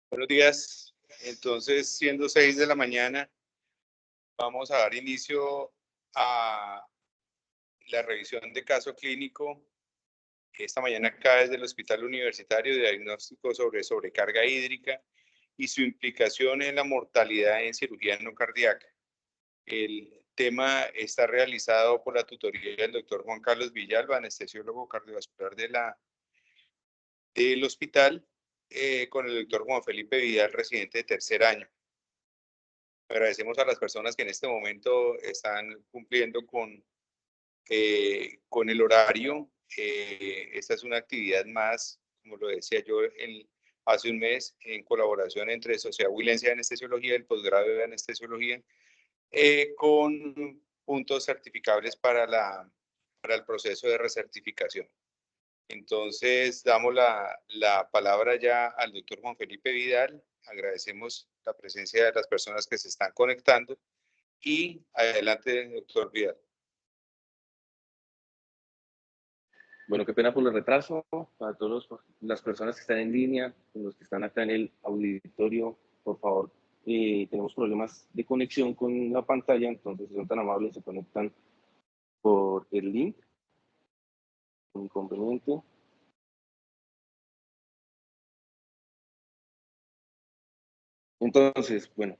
Buenos días. Entonces, siendo 6 de la mañana, vamos a dar inicio a la revisión de caso clínico. Esta mañana acá desde el Hospital Universitario de Diagnóstico sobre Sobrecarga Hídrica y su implicación en la mortalidad en cirugía no cardíaca. El tema está realizado por la tutoría del doctor Juan Carlos Villalba, anestesiólogo cardiovascular del hospital, con el doctor Juan Felipe Vidal, residente de tercer año. Agradecemos a las personas que en este momento están cumpliendo con el horario. Esta es una actividad más, como lo decía yo hace un mes, en colaboración entre Sociedad Huilense de Anestesiología y el posgrado de Anestesiología, con puntos certificables para el proceso de recertificación. Entonces, damos la palabra ya al doctor Juan Felipe Vidal. Agradecemos la presencia de las personas que se están conectando. Y adelante, doctor Vidal. Bueno, qué pena por el retraso. Para todas las personas que están en línea, los que están acá en el auditorio, por favor, tenemos problemas de conexión con la pantalla, entonces si son tan amables, se conectan por el link. Un inconveniente. Entonces, bueno,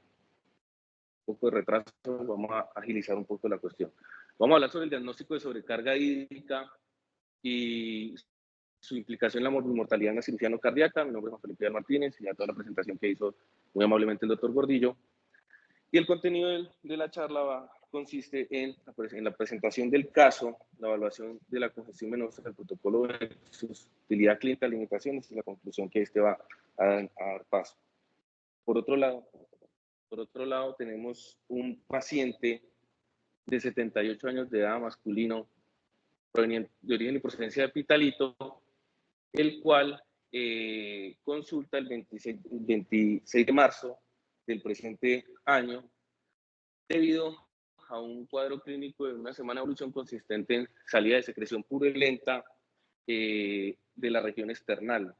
un poco de retraso, vamos a agilizar un poco la cuestión. Vamos a hablar sobre el diagnóstico de sobrecarga hídrica y su implicación en la mortalidad en la cirugía no cardíaca. Mi nombre es Juan Felipe Martínez y a toda la presentación que hizo muy amablemente el doctor Gordillo. Y el contenido de la charla consiste en la presentación del caso, la evaluación de la congestión venosa, el protocolo de su utilidad clínica, limitaciones y la conclusión que este va a dar paso. Por otro lado, tenemos un paciente de 78 años de edad, masculino, proveniente de origen y procedencia de Pitalito, el cual consulta el 26 de marzo del presente año debido a un cuadro clínico de una semana de evolución consistente en salida de secreción pura y lenta de la región external.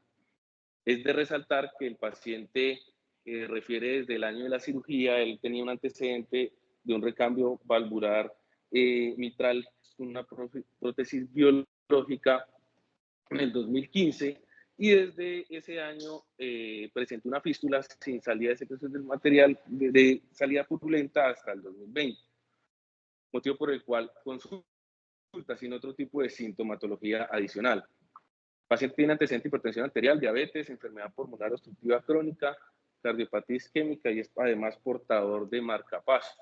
Es de resaltar que el paciente refiere desde el año de la cirugía, él tenía un antecedente de un recambio valvular mitral, una prótesis biológica en el 2015, y desde ese año presentó una fístula sin salida de secreción del material de salida purulenta hasta el 2020, motivo por el cual consulta sin otro tipo de sintomatología adicional. El paciente tiene antecedente de hipertensión arterial, diabetes, enfermedad pulmonar obstructiva crónica, cardiopatía isquémica y es además portador de marcapaso.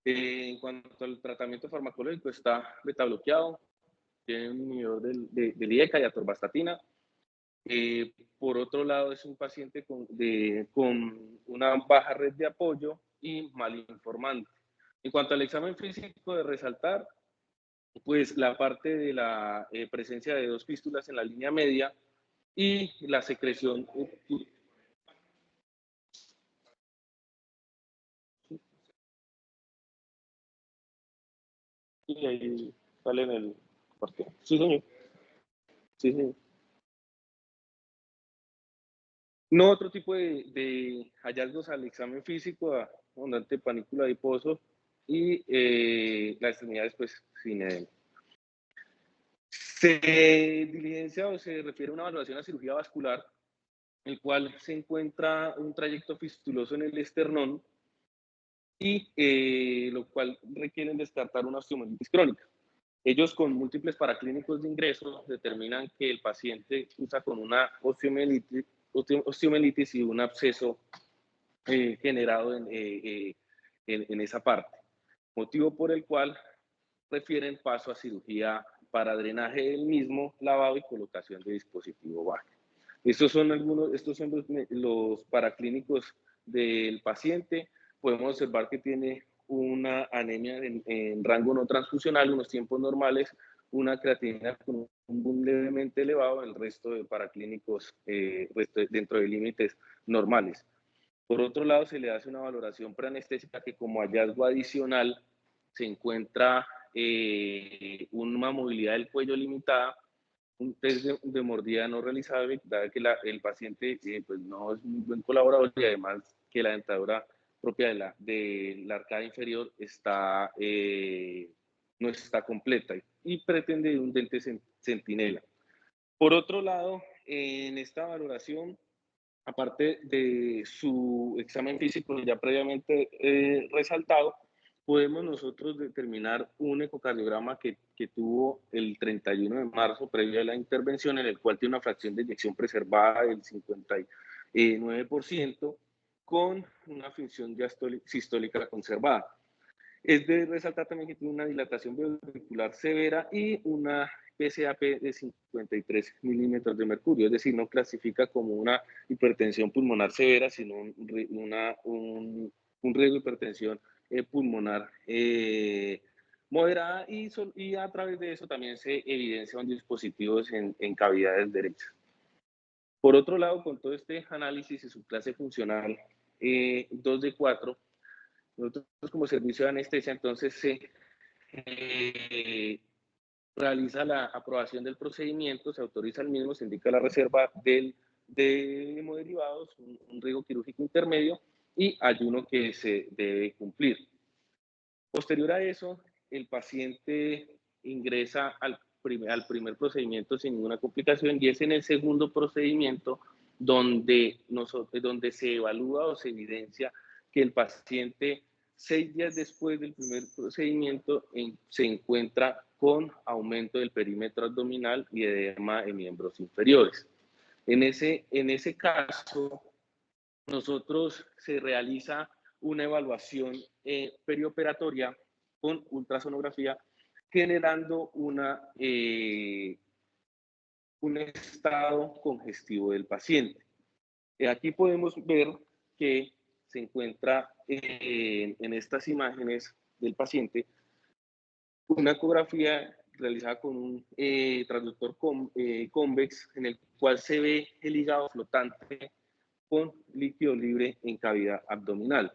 En cuanto al tratamiento farmacológico, está beta bloqueado, tiene un inhibidor del IECA y atorvastatina. Por otro lado, es un paciente con una baja red de apoyo y mal informante. En cuanto al examen físico, de resaltar, pues la parte de la presencia de 2 fístulas en la línea media y la secreción. Y ahí sale en el partido. Sí, señor. Sí, señor. No otro tipo de hallazgos al examen físico, abundante panícula adiposo y las extremidades pues sin edema. Se diligencia o se refiere a una evaluación a cirugía vascular, el cual se encuentra un trayecto fistuloso en el esternón y lo cual requieren descartar una osteomielitis crónica. Ellos con múltiples paraclínicos de ingreso determinan que el paciente usa con una osteomielitis y un absceso generado en esa parte, motivo por el cual refieren paso a cirugía para drenaje del mismo, lavado y colocación de dispositivo bajo. Estos son los paraclínicos del paciente. Podemos observar que tiene una anemia en rango no transfusional, unos tiempos normales, una creatinina con un boom levemente elevado, el resto de paraclínicos dentro de límites normales. Por otro lado, se le hace una valoración preanestésica que como hallazgo adicional se encuentra una movilidad del cuello limitada un test de mordida no realizable, dado que el paciente pues no es muy buen colaborador y además que la dentadura propia de la arcada inferior no está completa y pretende un diente centinela. Por otro lado, en esta valoración, aparte de su examen físico ya previamente resaltado, podemos nosotros determinar un ecocardiograma que tuvo el 31 de marzo previo a la intervención, en el cual tiene una fracción de eyección preservada del 59% con una función sistólica conservada. Es de resaltar también que tiene una dilatación ventricular severa y una PSAP de 53 milímetros de mercurio, es decir, no clasifica como una hipertensión pulmonar severa, sino un riesgo de hipertensión pulmonar moderada y a través de eso también se evidencian dispositivos en cavidades derechas. Por otro lado, con todo este análisis y su clase funcional 2 de 4, nosotros como servicio de anestesia entonces se realiza la aprobación del procedimiento, se autoriza el mismo, se indica la reserva de hemoderivados, un riesgo quirúrgico intermedio y ayuno que se debe cumplir. Posterior a eso, el paciente ingresa al primer procedimiento sin ninguna complicación y es en el segundo procedimiento donde se evalúa o se evidencia que el paciente 6 días después del primer procedimiento se encuentra con aumento del perímetro abdominal y edema de miembros inferiores. En ese caso, nosotros se realiza una evaluación perioperatoria con ultrasonografía, generando un estado congestivo del paciente. Aquí podemos ver que se encuentra en estas imágenes del paciente una ecografía realizada con un transductor convex en el cual se ve el hígado flotante con líquido libre en cavidad abdominal.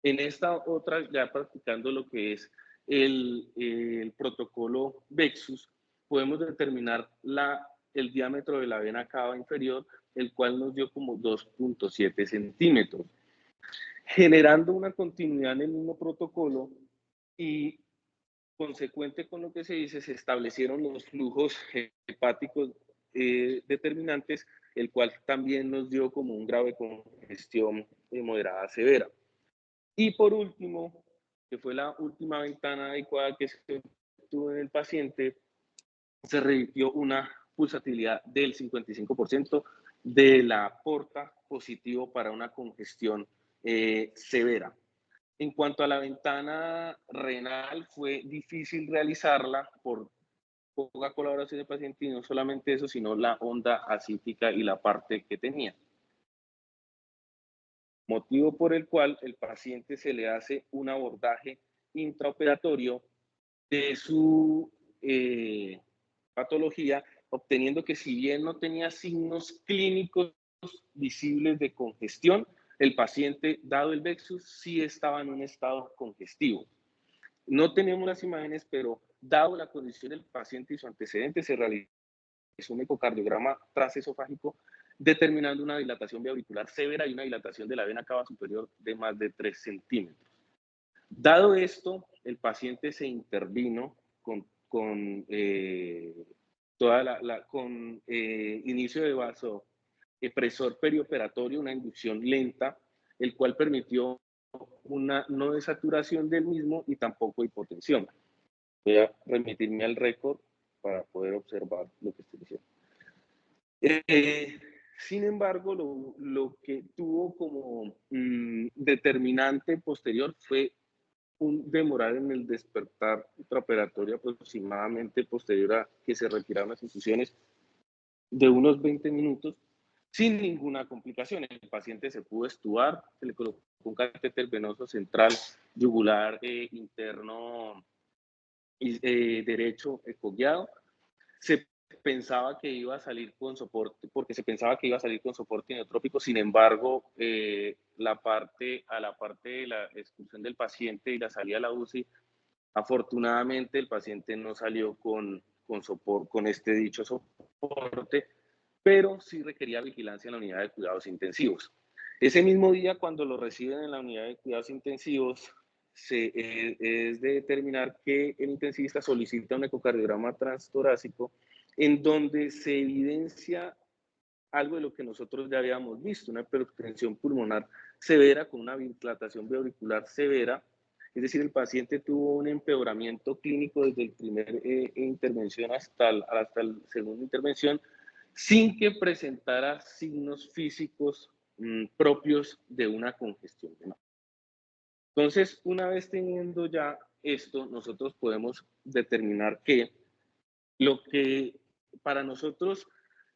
En esta otra, ya practicando lo que es el protocolo VEXUS, podemos determinar el diámetro de la vena cava inferior, el cual nos dio como 2.7 centímetros, generando una continuidad en el mismo protocolo y consecuente con lo que se dice, se establecieron los flujos hepáticos determinantes, el cual también nos dio como un grave congestión moderada severa. Y por último, que fue la última ventana adecuada que se tuvo en el paciente, se revirtió una pulsatilidad del 55% de la porta positivo para una congestión severa. En cuanto a la ventana renal, fue difícil realizarla por poca colaboración del paciente y no solamente eso, sino la onda ascítica y la parte que tenía. Motivo por el cual el paciente se le hace un abordaje intraoperatorio de su patología, obteniendo que si bien no tenía signos clínicos visibles de congestión, el paciente, dado el VEXUS, sí estaba en un estado congestivo. No tenemos las imágenes, pero dado la condición del paciente y su antecedente, se realizó un ecocardiograma transesofágico determinando una dilatación auricular severa y una dilatación de la vena cava superior de más de 3 centímetros. Dado esto, el paciente se intervino con inicio de vasopresor perioperatorio, una inducción lenta, el cual permitió una no desaturación del mismo y tampoco hipotensión. Voy a remitirme al récord para poder observar lo que estoy diciendo. Sin embargo, lo que tuvo como determinante posterior fue un demorar en el despertar intraoperatorio aproximadamente posterior a que se retiraron las infusiones de unos 20 minutos sin ninguna complicación. El paciente se pudo estubar, se le colocó un catéter venoso central yugular interno derecho ecoguiado. Se pensaba que iba a salir con soporte, porque se pensaba que iba a salir con soporte inoeutrópico, sin embargo, a la parte de la expulsión del paciente y la salida a la UCI, afortunadamente el paciente no salió con con este dicho soporte, pero sí requería vigilancia en la unidad de cuidados intensivos. Ese mismo día, cuando lo reciben en la unidad de cuidados intensivos, es de determinar que el intensivista solicita un ecocardiograma transtorácico en donde se evidencia algo de lo que nosotros ya habíamos visto, una hipertensión pulmonar severa con una dilatación auricular severa, es decir, el paciente tuvo un empeoramiento clínico desde el primer intervención hasta la segunda intervención, sin que presentara signos físicos propios de una congestión venosa. Entonces, una vez teniendo ya esto, nosotros podemos determinar que lo que para nosotros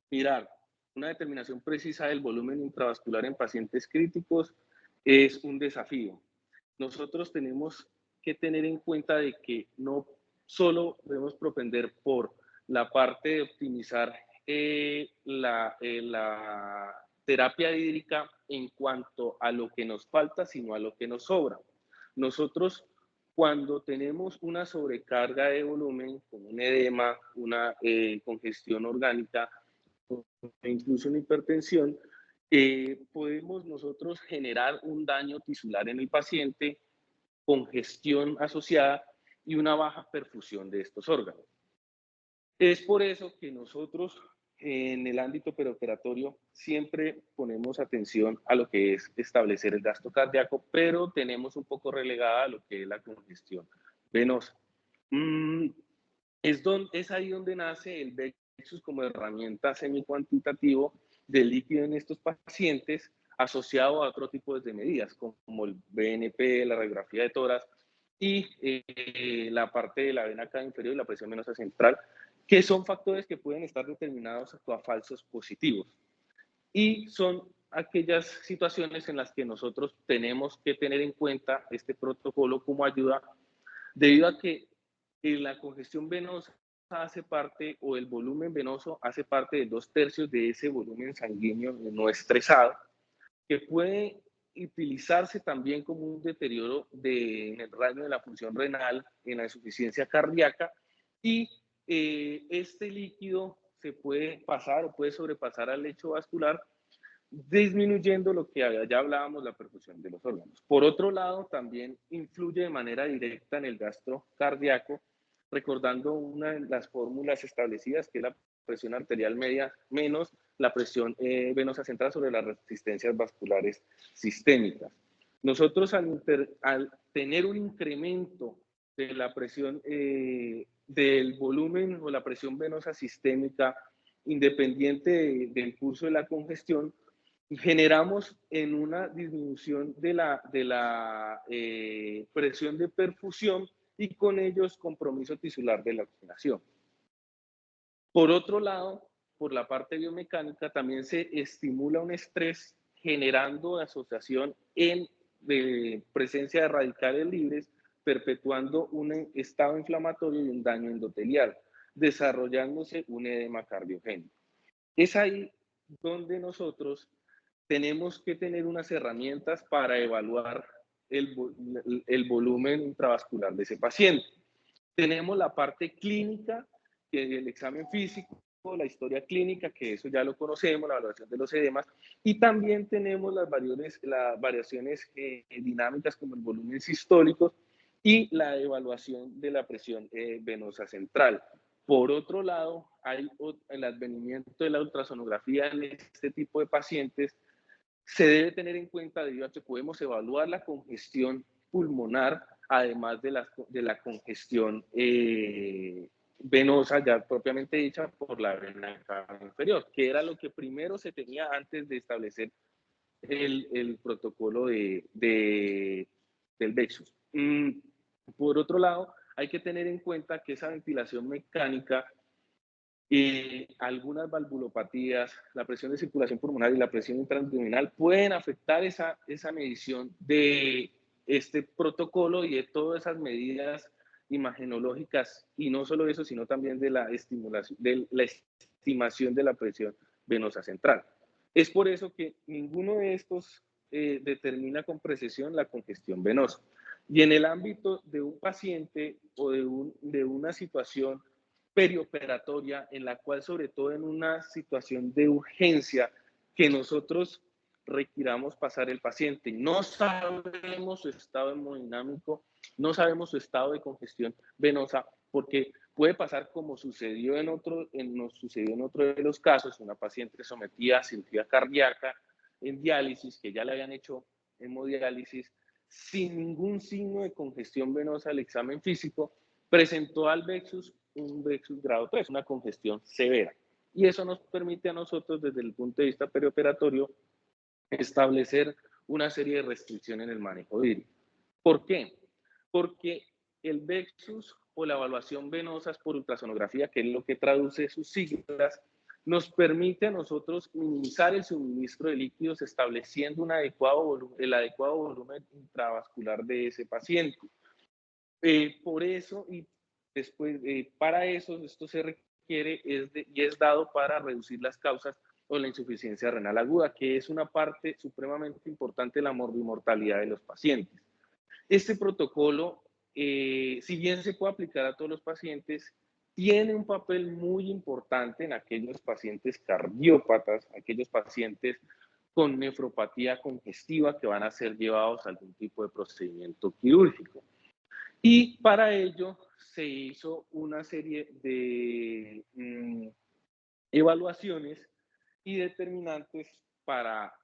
mirar una determinación precisa del volumen intravascular en pacientes críticos es un desafío. Nosotros tenemos que tener en cuenta de que no solo debemos propender por la parte de optimizar la terapia hídrica en cuanto a lo que nos falta, sino a lo que nos sobra. Nosotros, cuando tenemos una sobrecarga de volumen, con un edema, una congestión orgánica, e incluso una hipertensión, podemos nosotros generar un daño tisular en el paciente, congestión asociada y una baja perfusión de estos órganos. Es por eso que nosotros en el ámbito preoperatorio siempre ponemos atención a lo que es establecer el gasto cardíaco, pero tenemos un poco relegada a lo que es la congestión venosa. Es ahí donde nace el Vexus como herramienta semi-cuantitativo de líquido en estos pacientes, asociado a otro tipo de medidas, como el BNP, la radiografía de tórax y la parte de la vena cava inferior y la presión venosa central, que son factores que pueden estar determinados a falsos positivos. Y son aquellas situaciones en las que nosotros tenemos que tener en cuenta este protocolo como ayuda, debido a que la congestión venosa hace parte, o el volumen venoso hace parte de 2/3 de ese volumen sanguíneo no estresado, que puede utilizarse también como un deterioro en el rango de la función renal, en la insuficiencia cardíaca, y este líquido se puede pasar o puede sobrepasar al lecho vascular, disminuyendo lo que ya hablábamos, la perfusión de los órganos. Por otro lado, también influye de manera directa en el gasto cardíaco, recordando una de las fórmulas establecidas, que es la presión arterial media menos la presión venosa central sobre las resistencias vasculares sistémicas. Nosotros al tener un incremento de la presión del volumen o la presión venosa sistémica independiente del curso de la congestión, generamos en una disminución de la presión de perfusión y con ellos compromiso tisular de la oxigenación. Por otro lado, por la parte biomecánica, también se estimula un estrés generando asociación en presencia de radicales libres, perpetuando un estado inflamatorio y un daño endotelial, desarrollándose un edema cardiogénico. Es ahí donde nosotros tenemos que tener unas herramientas para evaluar el volumen intravascular de ese paciente. Tenemos la parte clínica, que es el examen físico, la historia clínica, que eso ya lo conocemos, la evaluación de los edemas, y también tenemos las variaciones dinámicas como el volumen sistólico y la evaluación de la presión venosa central. Por otro lado, hay el advenimiento de la ultrasonografía en este tipo de pacientes. Se debe tener en cuenta debido a que podemos evaluar la congestión pulmonar, además de la congestión venosa, ya propiamente dicha por la vena cava inferior, que era lo que primero se tenía antes de establecer el protocolo del Vexus. Por otro lado, hay que tener en cuenta que esa ventilación mecánica, algunas valvulopatías, la presión de circulación pulmonar y la presión intraabdominal pueden afectar esa medición de este protocolo y de todas esas medidas imagenológicas, y no solo eso, sino también de la estimación de la presión venosa central. Es por eso que ninguno de estos determina con precisión la congestión venosa. Y en el ámbito de un paciente o de una situación perioperatoria en la cual, sobre todo en una situación de urgencia, que nosotros requiramos pasar el paciente. No sabemos su estado hemodinámico, no sabemos su estado de congestión venosa, porque puede pasar como sucedió nos sucedió en otro de los casos, una paciente sometida a cirugía cardíaca en diálisis, que ya le habían hecho hemodiálisis, sin ningún signo de congestión venosa al examen físico, presentó al Vexus un Vexus grado 3, una congestión severa. Y eso nos permite a nosotros, desde el punto de vista perioperatorio, establecer una serie de restricciones en el manejo hídrico. ¿Por qué? Porque el Vexus o la evaluación venosa por ultrasonografía, que es lo que traduce sus siglas, nos permite a nosotros minimizar el suministro de líquidos estableciendo el adecuado volumen intravascular de ese paciente. Por eso, y después, para eso, esto se requiere y es dado para reducir las causas o la insuficiencia renal aguda, que es una parte supremamente importante de la morbimortalidad de los pacientes. Este protocolo, si bien se puede aplicar a todos los pacientes, tiene un papel muy importante en aquellos pacientes cardiópatas, aquellos pacientes con nefropatía congestiva que van a ser llevados a algún tipo de procedimiento quirúrgico. Y para ello se hizo una serie de evaluaciones y determinantes para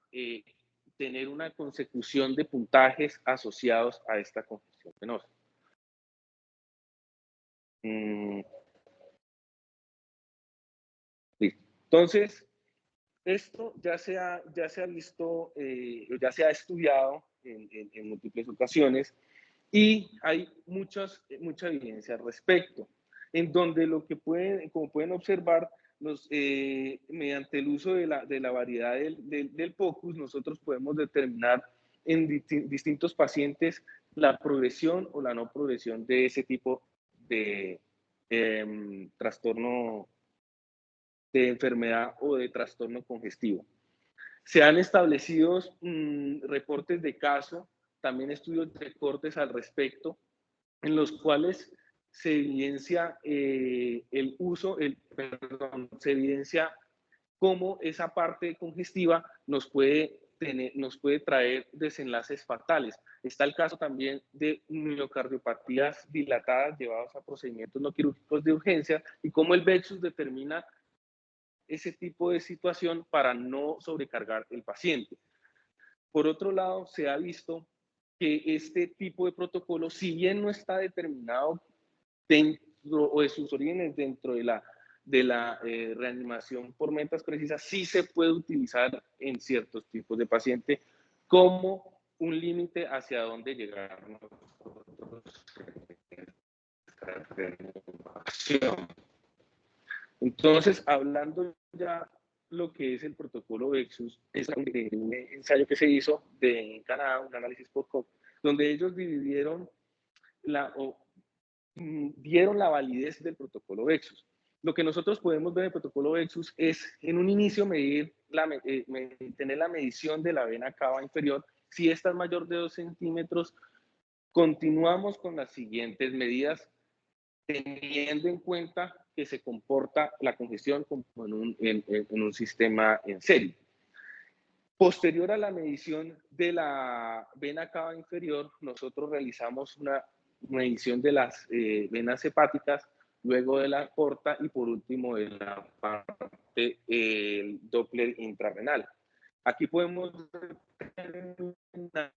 tener una consecución de puntajes asociados a esta congestión venosa. Listo. Entonces, esto ya se ha visto, ya se ha estudiado en múltiples ocasiones y hay mucha evidencia al respecto, en donde como pueden observar, mediante el uso de la variedad del POCUS, nosotros podemos determinar en distintos pacientes la progresión o la no progresión de ese tipo de trastorno de enfermedad o de trastorno congestivo. Se han establecido reportes de caso, también estudios de cortes al respecto, en los cuales se evidencia se evidencia cómo esa parte congestiva nos puede traer desenlaces fatales. Está el caso también de miocardiopatías dilatadas llevadas a procedimientos no quirúrgicos de urgencia y cómo el Vexus determina ese tipo de situación para no sobrecargar el paciente. Por otro lado, se ha visto que este tipo de protocolo, si bien no está determinado dentro o de sus orígenes dentro de la reanimación por metas precisas, sí se puede utilizar en ciertos tipos de paciente como un límite hacia dónde llegar nosotros en esta reanimación. Entonces, hablando ya lo que es el protocolo Vexus, es un ensayo que se hizo en Canadá, un análisis post-hoc, donde ellos dieron la validez del protocolo Vexus. Lo que nosotros podemos ver en el protocolo Vexus es, en un inicio, tener la medición de la vena cava inferior. Si esta es mayor de 2 centímetros, continuamos con las siguientes medidas, teniendo en cuenta que se comporta la congestión como en un sistema en serie. Posterior a la medición de la vena cava inferior, nosotros realizamos una medición de las venas hepáticas, luego de la porta y por último de la parte el Doppler intrarrenal. Aquí podemos determinar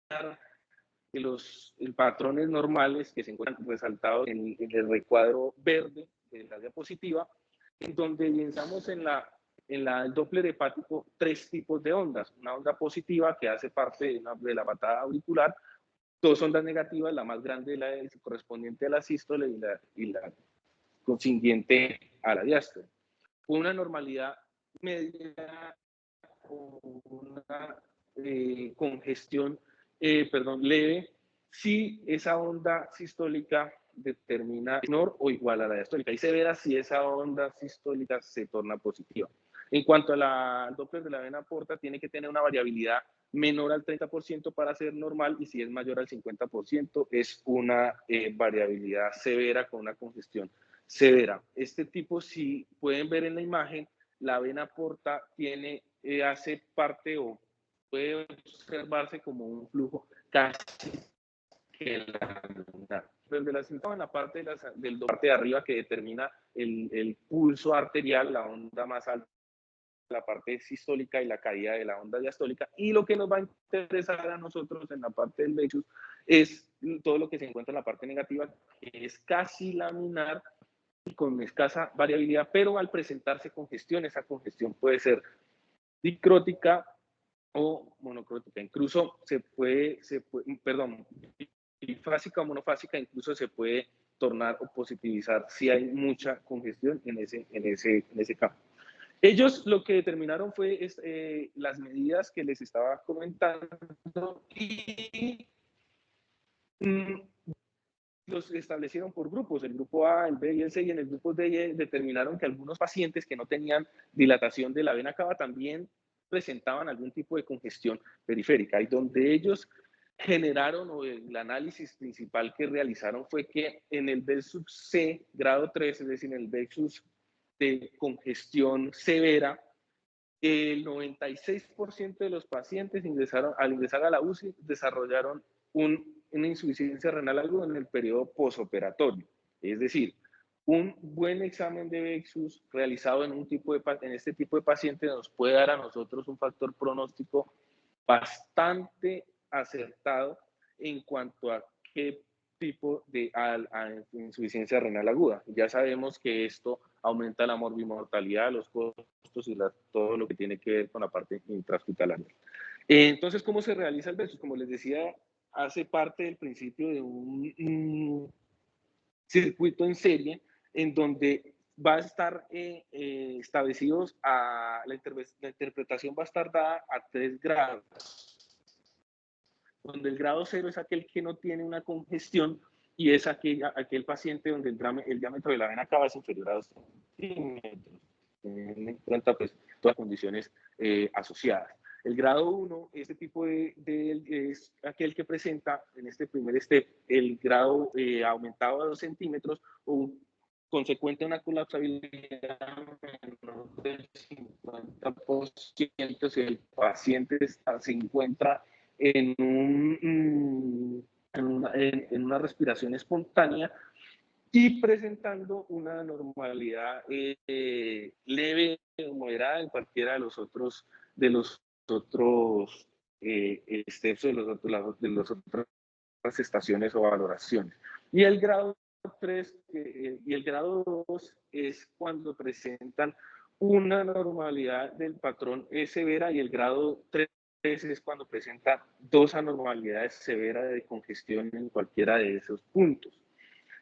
los patrones normales que se encuentran resaltados en el recuadro verde de la diapositiva, en donde evidenciamos en el Doppler hepático 3 tipos de ondas. Una onda positiva que hace parte de la patada auricular, 2 ondas negativas, la más grande la correspondiente a la sístole y la consiguiente a la diástole. Con una normalidad media o una congestión leve, si esa onda sistólica determina menor o igual a la diastólica. Y se verá si esa onda sistólica se torna positiva. En cuanto al Doppler de la vena porta, tiene que tener una variabilidad menor al 30% para ser normal, y si es mayor al 50% es una variabilidad severa con una congestión severa. Este tipo, si pueden ver en la imagen, la vena porta tiene, hace parte o puede observarse como un flujo casi que laminar. Desde la cinta en la parte de la parte de arriba que determina el pulso arterial, la onda más alta, la parte sistólica y la caída de la onda diastólica. Y lo que nos va a interesar a nosotros en la parte del Vexus es todo lo que se encuentra en la parte negativa, que es casi laminar y con escasa variabilidad, pero al presentarse congestión, esa congestión puede ser dicrótica o monocrótica. Incluso perdón, bifásica o monofásica, incluso se puede tornar o positivizar si hay mucha congestión en ese campo. Ellos lo que determinaron fue las medidas que les estaba comentando y los establecieron por grupos, el grupo A, el B y el C, y en el grupo D determinaron que algunos pacientes que no tenían dilatación de la vena cava también presentaban algún tipo de congestión periférica, y donde ellos generaron, o el análisis principal que realizaron fue que en el Vexus C, grado 3, es decir, en el Vexus de congestión severa, el 96% de los pacientes al ingresar a la UCI desarrollaron una insuficiencia renal aguda en el periodo posoperatorio. Es decir, un buen examen de Vexus realizado en este tipo de pacientes nos puede dar a nosotros un factor pronóstico bastante acertado en cuanto a qué tipo de insuficiencia renal aguda. Ya sabemos que esto aumenta la morbimortalidad, los costos y todo lo que tiene que ver con la parte intrahospitalaria. Entonces, ¿cómo se realiza el Vexus? Como les decía, hace parte del principio de un circuito en serie en donde va a estar establecidos la interpretación va a estar dada a 3 grados, donde el grado 0 es aquel que no tiene una congestión y es aquel paciente donde el diámetro de la vena cava es inferior a 2 centímetros, teniendo en cuenta pues todas las condiciones asociadas. El grado 1, este tipo es aquel que presenta en este primer step el grado aumentado a 2 centímetros o consecuente a una colapsabilidad menor del 50% si el paciente se encuentra en una respiración espontánea y presentando una normalidad leve o moderada en cualquiera de los otros steps de las otras estaciones o valoraciones. Y el grado 3 y el grado 2 es cuando presentan una normalidad del patrón severa, y el grado 3 es cuando presenta 2 anormalidades severas de congestión en cualquiera de esos puntos.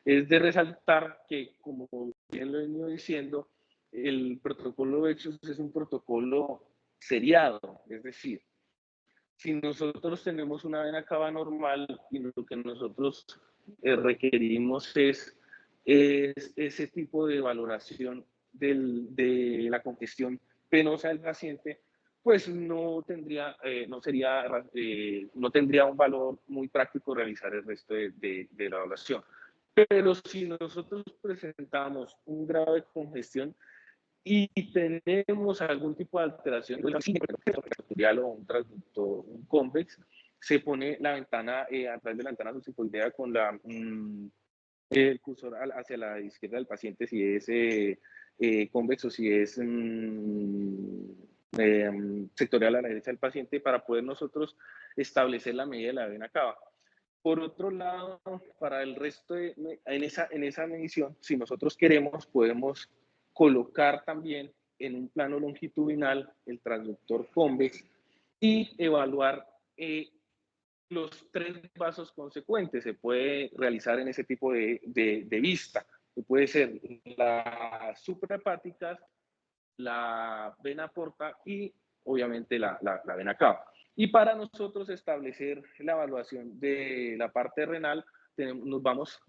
Es de resaltar que, como bien lo he venido diciendo, el protocolo Vexus es un protocolo seriado, es decir, si nosotros tenemos una vena cava normal y lo que nosotros requerimos es ese tipo de valoración de la congestión penosa del paciente, pues no tendría un valor muy práctico realizar el resto de la evaluación. Pero si nosotros presentamos un grado de congestión y tenemos algún tipo de alteración o un transductor, un convex, se pone la ventana a través de la ventana subsifoidea con el cursor hacia la izquierda del paciente si es convex o si es sectorial a la derecha del paciente, para poder nosotros establecer la medida de la vena cava. Por otro lado, para el resto en esa medición, si nosotros queremos, podemos colocar también en un plano longitudinal el transductor convex y evaluar los 3 vasos consecuentes. Se puede realizar en ese tipo de vista, que puede ser la suprahepática, la vena porta y obviamente la vena cava. Y para nosotros establecer la evaluación de la parte renal,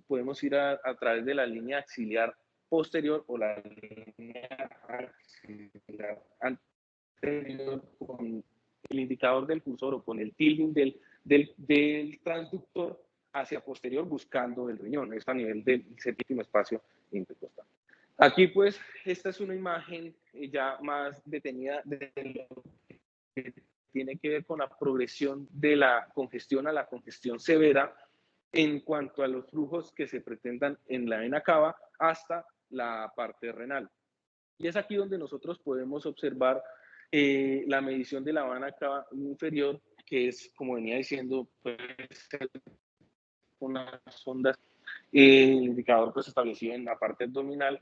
podemos ir a través de la línea axiliar posterior o la línea axiliar anterior con el indicador del cursor o con el tilting del transductor hacia posterior buscando el riñón. Esto a nivel del séptimo espacio intercostal. Aquí pues esta es una imagen ya más detenida de lo que tiene que ver con la progresión de la congestión a la congestión severa en cuanto a los flujos que se pretendan en la vena cava hasta la parte renal. Y es aquí donde nosotros podemos observar la medición de la vena cava inferior, que es, como venía diciendo, pues, unas ondas, el indicador pues establecido en la parte abdominal.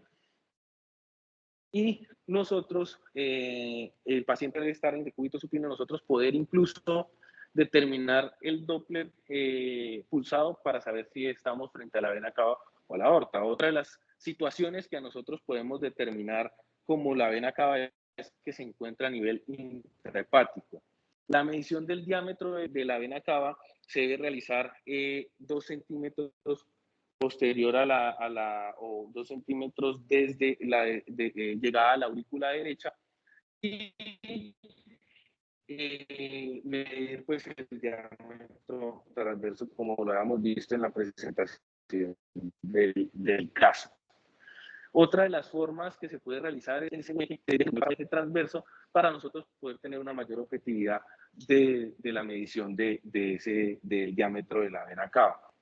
Y nosotros, el paciente debe estar en decúbito supino, nosotros poder incluso determinar el Doppler pulsado para saber si estamos frente a la vena cava o a la aorta. Otra de las situaciones que a nosotros podemos determinar como la vena cava es que se encuentra a nivel intrahepático. La medición del diámetro de la vena cava se debe realizar 2 centímetros posterior o 2 centímetros desde la llegada a la aurícula derecha y medir pues el diámetro transverso como lo habíamos visto en la presentación del caso. Otra de las formas que se puede realizar es el eje transverso para nosotros poder tener una mayor objetividad de la medición del diámetro de la vena cava.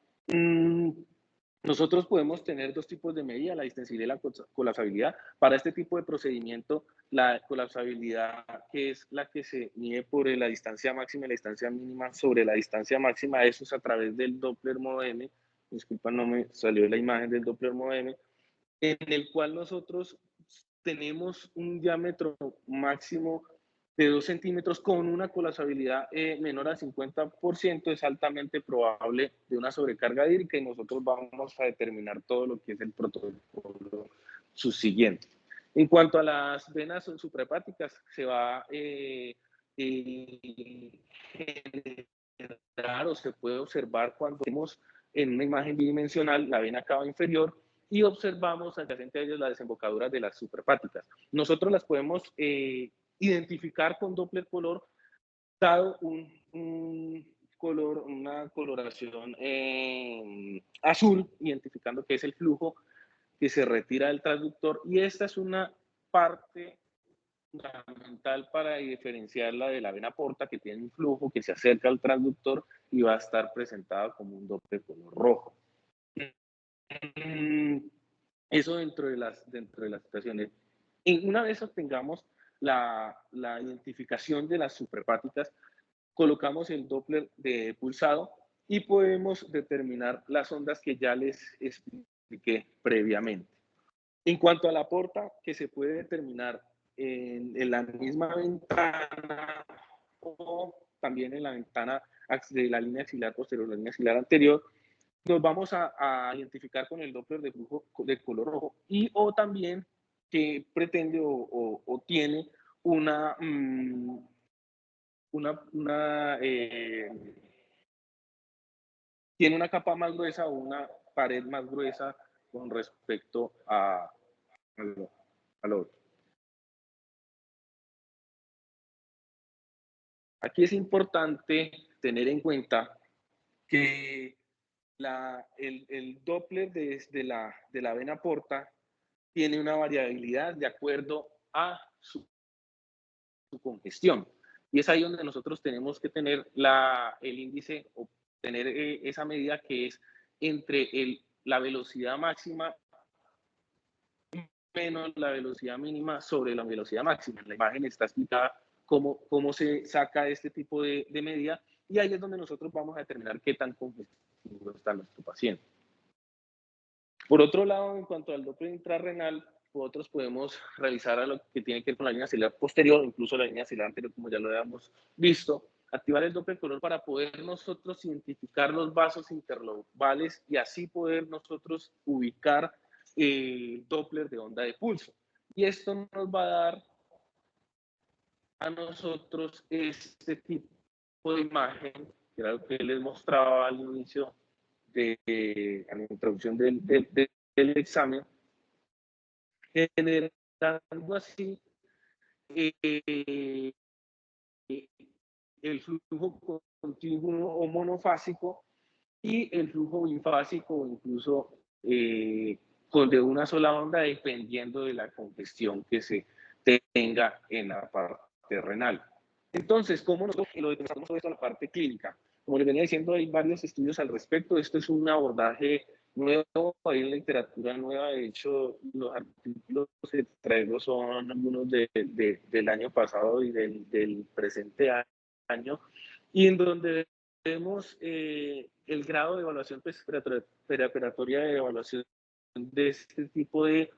Nosotros podemos tener dos tipos de medida, la distensibilidad y la colapsabilidad. Para este tipo de procedimiento, la colapsabilidad, que es la que se mide por la distancia máxima y la distancia mínima sobre la distancia máxima, eso es a través del Doppler modo M. Disculpa, no me salió la imagen del Doppler modo M, en el cual nosotros tenemos un diámetro máximo de 2 centímetros con una colapsabilidad menor al 50%, es altamente probable de una sobrecarga hídrica y nosotros vamos a determinar todo lo que es el protocolo subsiguiente. En cuanto a las venas suprahepáticas, se va a generar o se puede observar cuando vemos en una imagen bidimensional la vena cava inferior y observamos adyacente a ellas las desembocaduras de las suprahepáticas. Nosotros las podemos identificar con Doppler color, dado un color, una coloración azul, identificando que es el flujo que se retira del transductor, y esta es una parte fundamental para diferenciarla de la vena porta, que tiene un flujo que se acerca al transductor y va a estar presentada como un Doppler color rojo. Eso dentro de las situaciones. Una vez obtengamos la identificación de las suprahepáticas, colocamos el Doppler de pulsado y podemos determinar las ondas que ya les expliqué previamente. En cuanto a la porta, que se puede determinar en la misma ventana o también en la ventana de la línea axilar posterior, la línea axilar anterior, nos vamos a identificar con el Doppler de flujo de color rojo y o también que pretende o tiene una, tiene una capa más gruesa o una pared más gruesa con respecto al otro. Aquí es importante tener en cuenta que el Doppler de la vena porta tiene una variabilidad de acuerdo a su congestión. Y es ahí donde nosotros tenemos que tener el índice o tener esa medida que es entre la velocidad máxima menos la velocidad mínima sobre la velocidad máxima. En la imagen está explicada cómo se saca este tipo de medida y ahí es donde nosotros vamos a determinar qué tan congestivo está nuestro paciente. Por otro lado, en cuanto al Doppler intrarrenal, nosotros podemos revisar a lo que tiene que ver con la línea axilar posterior, incluso la línea axilar anterior, como ya lo habíamos visto, activar el Doppler color para poder nosotros identificar los vasos interlobales y así poder nosotros ubicar el Doppler de onda de pulso. Y esto nos va a dar a nosotros este tipo de imagen, que era lo que les mostraba al inicio a la introducción del examen, generando así el flujo continuo o monofásico y el flujo bifásico o incluso de una sola onda dependiendo de la congestión que se tenga en la parte renal. Entonces, ¿cómo nosotros lo determinamos todo esto en la parte clínica? Como les venía diciendo, hay varios estudios al respecto. Esto es un abordaje nuevo, hay una literatura nueva. De hecho, los artículos que traigo son algunos del año pasado y del presente año, y en donde vemos el grado de evaluación preoperatoria de evaluación de este tipo de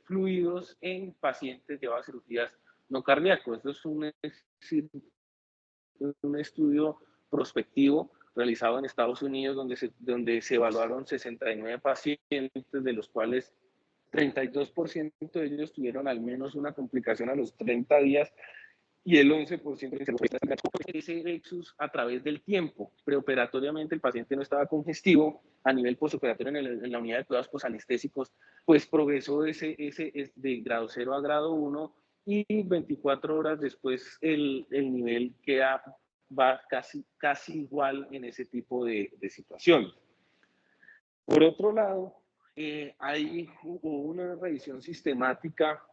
fluidos en pacientes llevados a cirugías no cardíacos. Esto es un estudio prospectivo realizado en Estados Unidos donde se evaluaron 69 pacientes, de los cuales 32% de ellos tuvieron al menos una complicación a los 30 días y el 11% ese Vexus a través del tiempo. Preoperatoriamente el paciente no estaba congestivo, a nivel postoperatorio en la unidad de cuidados posanestésicos, pues progresó de grado 0 a grado 1 y 24 horas después el nivel va casi igual en ese tipo de situaciones. Por otro lado, hubo una revisión sistemática,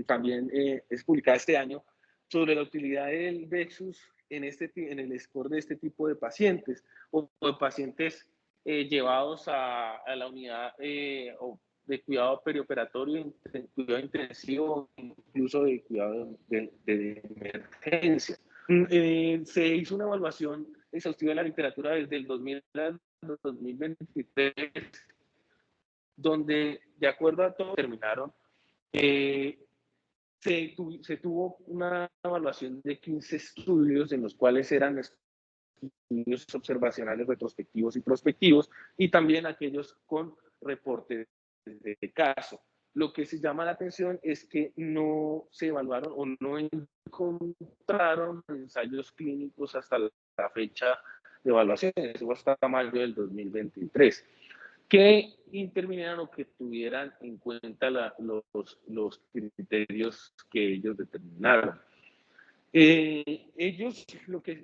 también es publicada este año, sobre la utilidad del Vexus en el score de este tipo de pacientes, o de pacientes llevados a la unidad de cuidado perioperatorio, cuidado intensivo, incluso de cuidado de emergencia. Se hizo una evaluación exhaustiva de la literatura desde el 2000 al 2023, donde, de acuerdo a todo, terminaron, se tuvo una evaluación de 15 estudios en los cuales eran estudios observacionales retrospectivos y prospectivos, y también aquellos con reportes de caso. Lo que se llama la atención es que no se evaluaron o no encontraron ensayos clínicos hasta la fecha de evaluación, eso hasta mayo del 2023, que intervinieran o que tuvieran en cuenta los criterios que ellos determinaron. Ellos lo que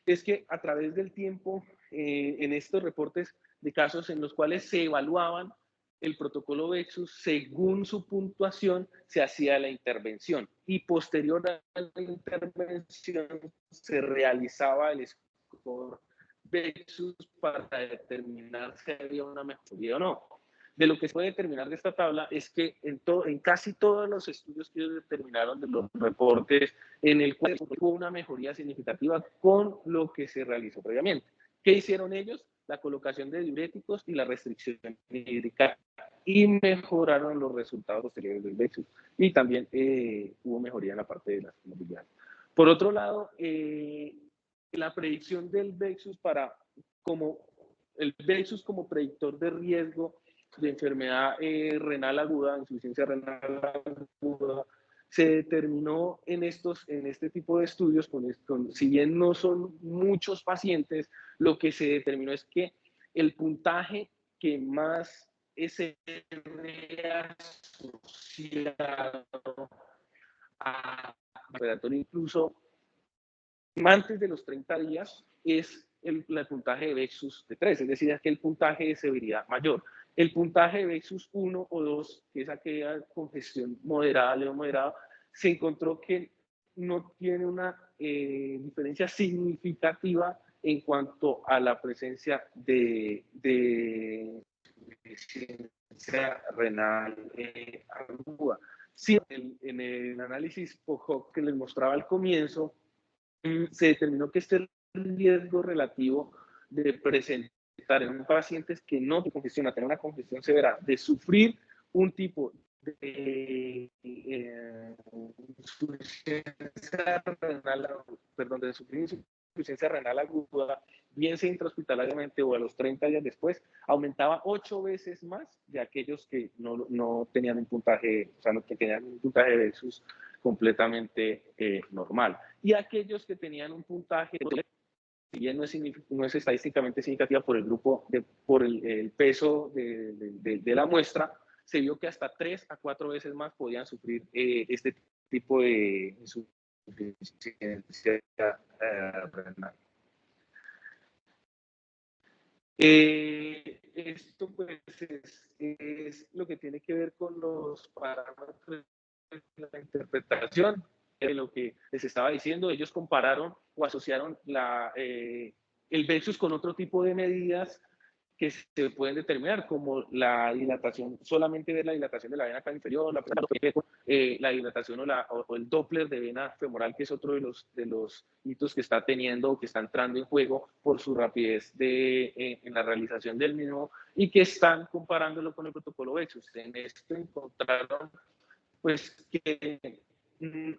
es que a través del tiempo, en estos reportes de casos en los cuales se evaluaban el protocolo Vexus, según su puntuación, se hacía la intervención, y posterior a la intervención se realizaba el score Vexus para determinar si había una mejoría o no. De lo que se puede determinar de esta tabla es que en casi todos los estudios que ellos determinaron de los reportes, en el cual hubo una mejoría significativa con lo que se realizó previamente. ¿Qué hicieron ellos? La colocación de diuréticos y la restricción hídrica, y mejoraron los resultados posteriores del Vexus. Y también hubo mejoría en la parte de las comorbilidades. Por otro lado, la predicción del Vexus el Vexus como predictor de riesgo de enfermedad renal aguda, insuficiencia renal aguda, se determinó en este tipo de estudios, si bien no son muchos pacientes, lo que se determinó es que el puntaje que más es asociado a operatorio, incluso antes de los 30 días, es el puntaje de Vexus de 3, es decir, es que el puntaje de severidad mayor. El puntaje de Vexus 1 o 2, que es aquella congestión moderada, leve moderada, se encontró que no tiene una diferencia significativa en cuanto a la presencia de insuficiencia renal aguda. Sí, en el análisis POHOC que les mostraba al comienzo, se determinó que este riesgo relativo de presentar en pacientes que no tienen congestión, a tener una congestión severa, de sufrir un tipo de insuficiencia renal aguda, bien sea intrahospitalariamente o a los 30 días después, aumentaba 8 veces más de aquellos que no tenían un puntaje, o sea, que tenían un puntaje de Vexus completamente normal. Y aquellos que tenían un puntaje, si bien no es estadísticamente significativa por el grupo, por el peso de la muestra, se vio que hasta 3 a 4 veces más podían sufrir este tipo de insuficiencia renal. Esto pues es lo que tiene que ver con los parámetros de la interpretación de lo que les estaba diciendo. Ellos compararon o asociaron el versus con otro tipo de medidas que se pueden determinar, como la dilatación, solamente ver la dilatación de la vena cava inferior, la dilatación o el Doppler de vena femoral, que es otro de los hitos que está teniendo o que está entrando en juego por su rapidez en la realización del mismo, y que están comparándolo con el protocolo Vexus. En esto encontraron pues que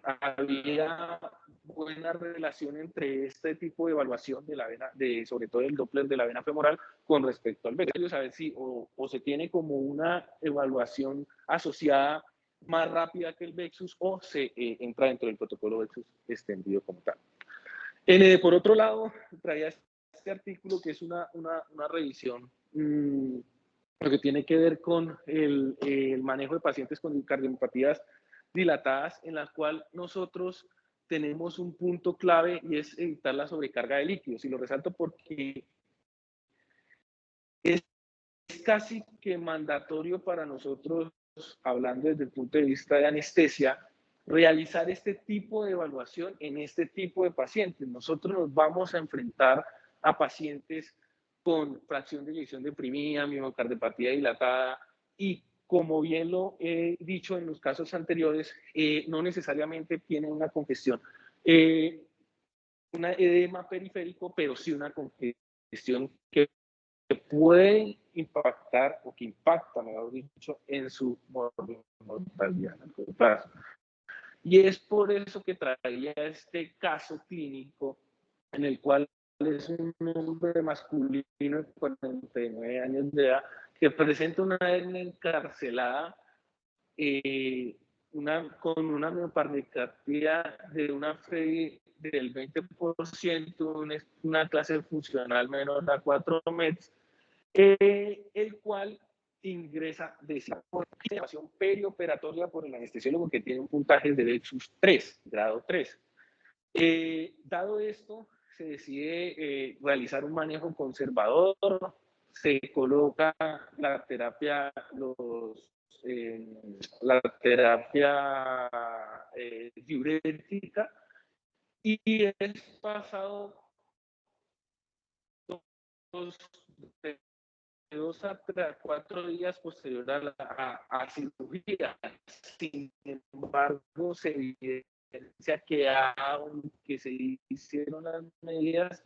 había buena relación entre este tipo de evaluación de la vena, sobre todo el Doppler de la vena femoral, con respecto al Vexus. A ver si o se tiene como una evaluación asociada más rápida que el Vexus, o se entra dentro del protocolo Vexus extendido como tal. Por otro lado, traía este artículo que es una revisión lo que tiene que ver con el manejo de pacientes con cardiopatías dilatadas, en las cuales nosotros tenemos un punto clave, y es evitar la sobrecarga de líquidos. Y lo resalto porque es casi que mandatorio para nosotros, hablando desde el punto de vista de anestesia, realizar este tipo de evaluación en este tipo de pacientes. Nosotros nos vamos a enfrentar a pacientes con fracción de eyección deprimida, miocardiopatía dilatada, y como bien lo he dicho en los casos anteriores, no necesariamente tienen una congestión, un edema periférico, pero sí una congestión que puede impactar, o que impacta, mejor dicho, en su mortalidad a corto plazo. Y es por eso que traía este caso clínico en el cual es un hombre masculino de 49 años de edad que presenta una hernia encarcelada con una miocardiopatía de una FEI del 20%, una clase funcional menor a 4 METs, el cual ingresa de observación perioperatoria por el anestesiólogo, que tiene un puntaje de Vexus 3, grado 3. Dado esto, se decide realizar un manejo conservador, se coloca la terapia, diurética, y es pasado de 2 a 4 días posterior a cirugía. Sin embargo, se evidencia que aunque se hicieron las medidas,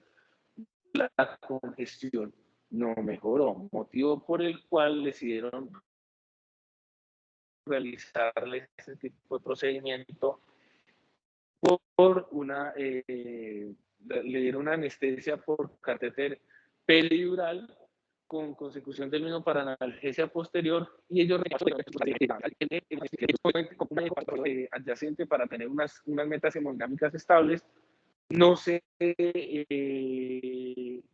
la congestión no mejoró, motivo por el cual decidieron realizarle ese tipo de procedimiento por le dieron una anestesia por catéter peridural con consecución del mismo para analgesia posterior, y ellos adyacente para tener unas metas hemodinámicas estables. No se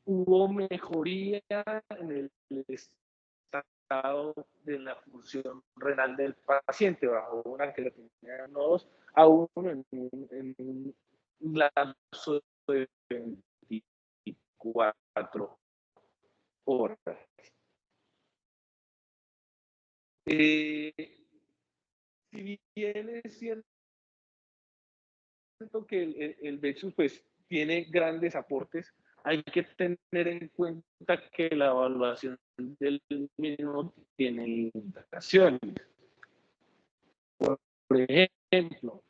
hubo mejoría en el estado de la función renal del paciente, bajo una creatinina 2 a 1 en un lapso de 24 horas. Si bien es cierto que el Vexus pues tiene grandes aportes, hay que tener en cuenta que la evaluación del mismo tiene limitaciones. Por ejemplo,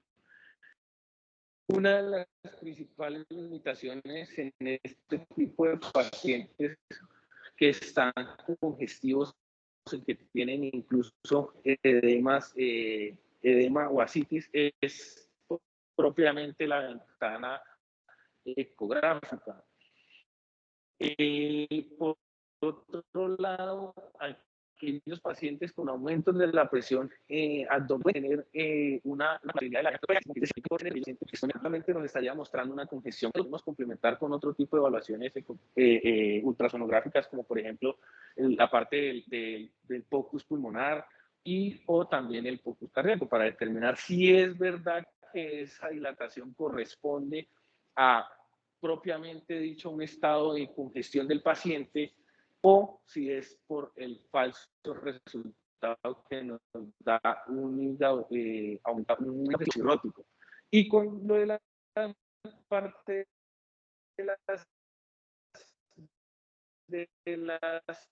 una de las principales limitaciones en este tipo de pacientes que están congestivos, que tienen incluso edema o ascitis, es propiamente la ventana ecográfica. Por otro lado, aquellos pacientes con aumentos de la presión abdominal tener una variabilidad de la que nos estaría mostrando una congestión. Podemos complementar con otro tipo de evaluaciones ultrasonográficas, como por ejemplo la parte del focus pulmonar o también el focus cardíaco, para determinar si es verdad que esa dilatación corresponde a propiamente dicho un estado de congestión del paciente, o si es por el falso resultado que nos da un cirrótico. Y con lo de la parte de las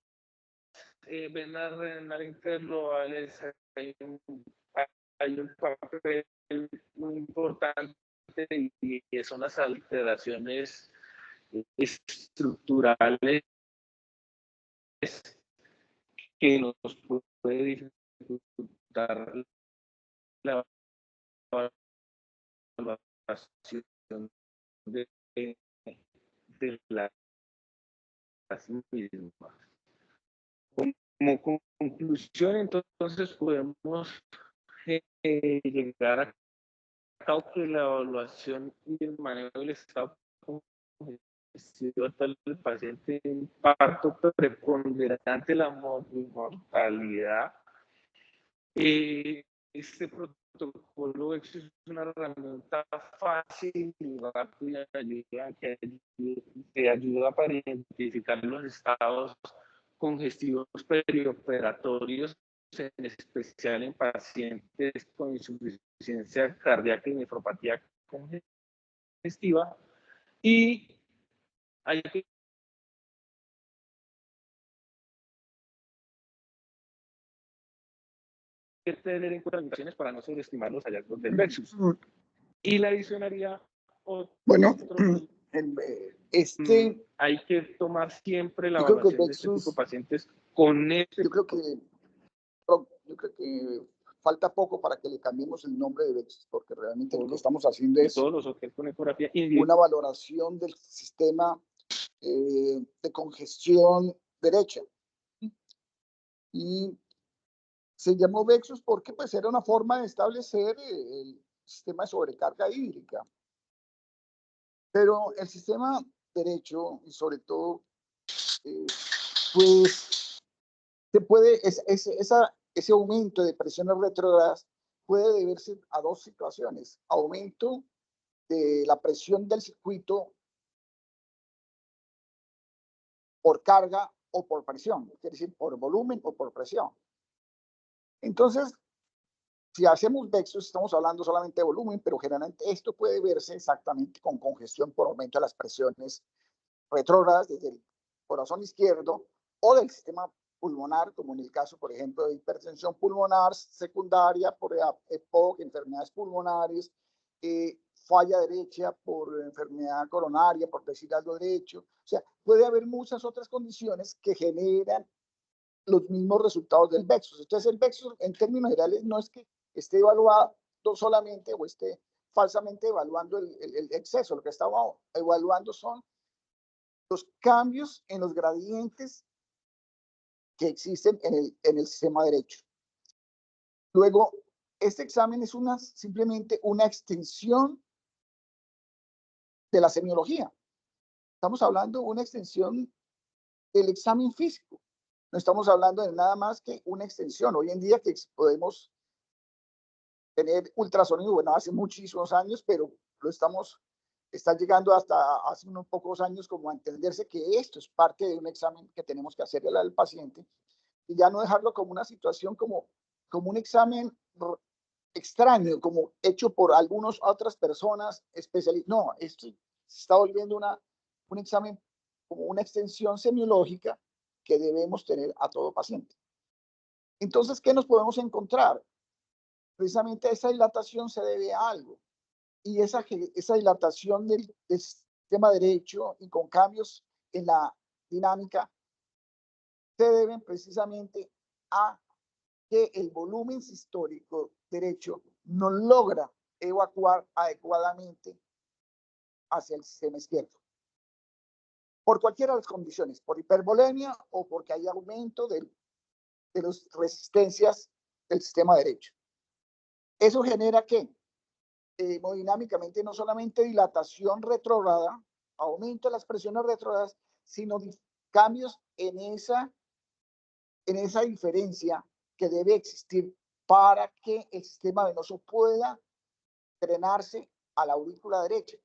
venas renales interlobales, hay un papel muy importante y son las alteraciones estructurales que nos puede dificultar la evaluación de, de las mismas. Como conclusión, entonces podemos llegar a cabo que la evaluación y el manejo del estado del paciente en parto preponderante la mortalidad. Este protocolo es una herramienta fácil y rápida que ayuda para identificar los estados congestivos perioperatorios, en especial en pacientes con insuficiencia cardíaca y nefropatía congestiva. Y hay que tener en cuenta limitaciones para no sobreestimar los hallazgos del Vexus. Y le adicionaría bueno, hay que tomar siempre la evaluación de este tipo de pacientes con este. Yo creo que falta poco para que le cambiemos el nombre de Vexus, porque realmente lo que estamos haciendo es una valoración del sistema de congestión derecha. Y se llamó Vexus porque pues era una forma de establecer el sistema de sobrecarga hídrica. Pero el sistema derecho, y sobre todo, pues se puede, ese aumento de presiones retrógradas puede deberse a dos situaciones: aumento de la presión del circuito por carga o por presión, quiere decir por volumen o por presión. Entonces, si hacemos Vexus, estamos hablando solamente de volumen, pero generalmente esto puede verse exactamente con congestión por aumento de las presiones retrógradas desde el corazón izquierdo o del sistema pulmonar, como en el caso, por ejemplo, de hipertensión pulmonar secundaria por EPOC, enfermedades pulmonares, falla derecha por enfermedad coronaria, por decir algo derecho. O sea, puede haber muchas otras condiciones que generan los mismos resultados del Vexus. Entonces, el Vexus, en términos generales, no es que esté evaluado solamente o esté falsamente evaluando el exceso. Lo que estamos evaluando son los cambios en los gradientes que existen en el sistema derecho. Luego, este examen es simplemente una extensión de la semiología. Estamos hablando de una extensión del examen físico. No estamos hablando de nada más que una extensión. Hoy en día que podemos tener ultrasonido, bueno, hace muchísimos años, pero está llegando hasta hace unos pocos años como a entenderse que esto es parte de un examen que tenemos que hacerle al paciente y ya no dejarlo como una situación como un examen extraño, como hecho por algunas otras personas especialistas. No, esto se está volviendo un examen como una extensión semiológica que debemos tener a todo paciente. Entonces, ¿qué nos podemos encontrar? Precisamente esa dilatación se debe a algo. Y esa dilatación del sistema derecho y con cambios en la dinámica se deben precisamente a que el volumen sistólico derecho no logra evacuar adecuadamente hacia el sistema izquierdo. Por cualquiera de las condiciones, por hipervolemia o porque hay aumento de las resistencias del sistema derecho. Eso genera que hemodinámicamente no solamente dilatación retrógrada, aumento de las presiones retrógradas, sino cambios en esa diferencia que debe existir para que el sistema venoso pueda drenarse a la aurícula derecha.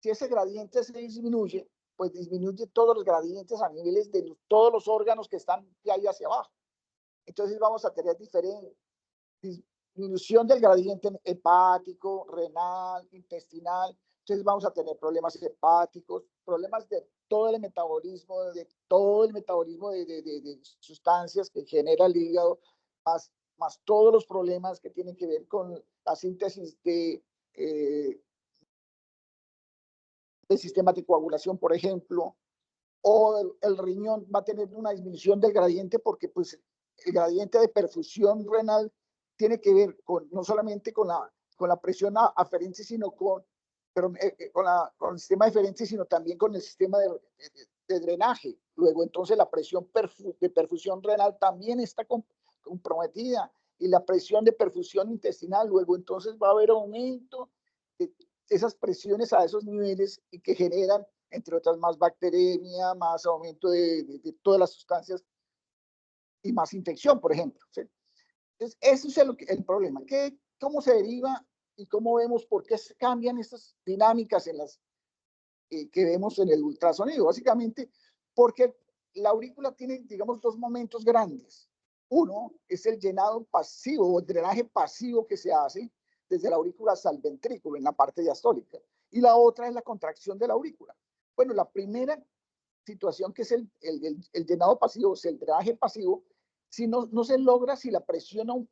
Si ese gradiente se disminuye, pues disminuye todos los gradientes a niveles de todos los órganos que están de ahí hacia abajo. Entonces vamos a tener disminución del gradiente hepático, renal, intestinal. Entonces vamos a tener problemas hepáticos, problemas de todo el metabolismo, de sustancias que genera el hígado, más todos los problemas que tienen que ver con la síntesis del sistema de coagulación, por ejemplo, o el riñón va a tener una disminución del gradiente porque pues, el gradiente de perfusión renal tiene que ver no solamente con la presión aferente, sino con el sistema deferente, sino también con el sistema de drenaje. Luego, entonces, la presión de perfusión renal también está comprometida y la presión de perfusión intestinal. Luego, entonces, va a haber aumento de esas presiones a esos niveles y que generan, entre otras, más bacteremia, más aumento de todas las sustancias y más infección, por ejemplo. ¿Sí? Entonces, ese es el problema. ¿Cómo se deriva y cómo vemos por qué cambian estas dinámicas que vemos en el ultrasonido? Básicamente, porque la aurícula tiene, digamos, dos momentos grandes. Uno es el llenado pasivo o el drenaje pasivo que se hace desde la aurícula hasta el ventrículo en la parte diastólica. Y la otra es la contracción de la aurícula. Bueno, la primera situación, que es el llenado pasivo, es el drenaje pasivo, si no se logra, si la presión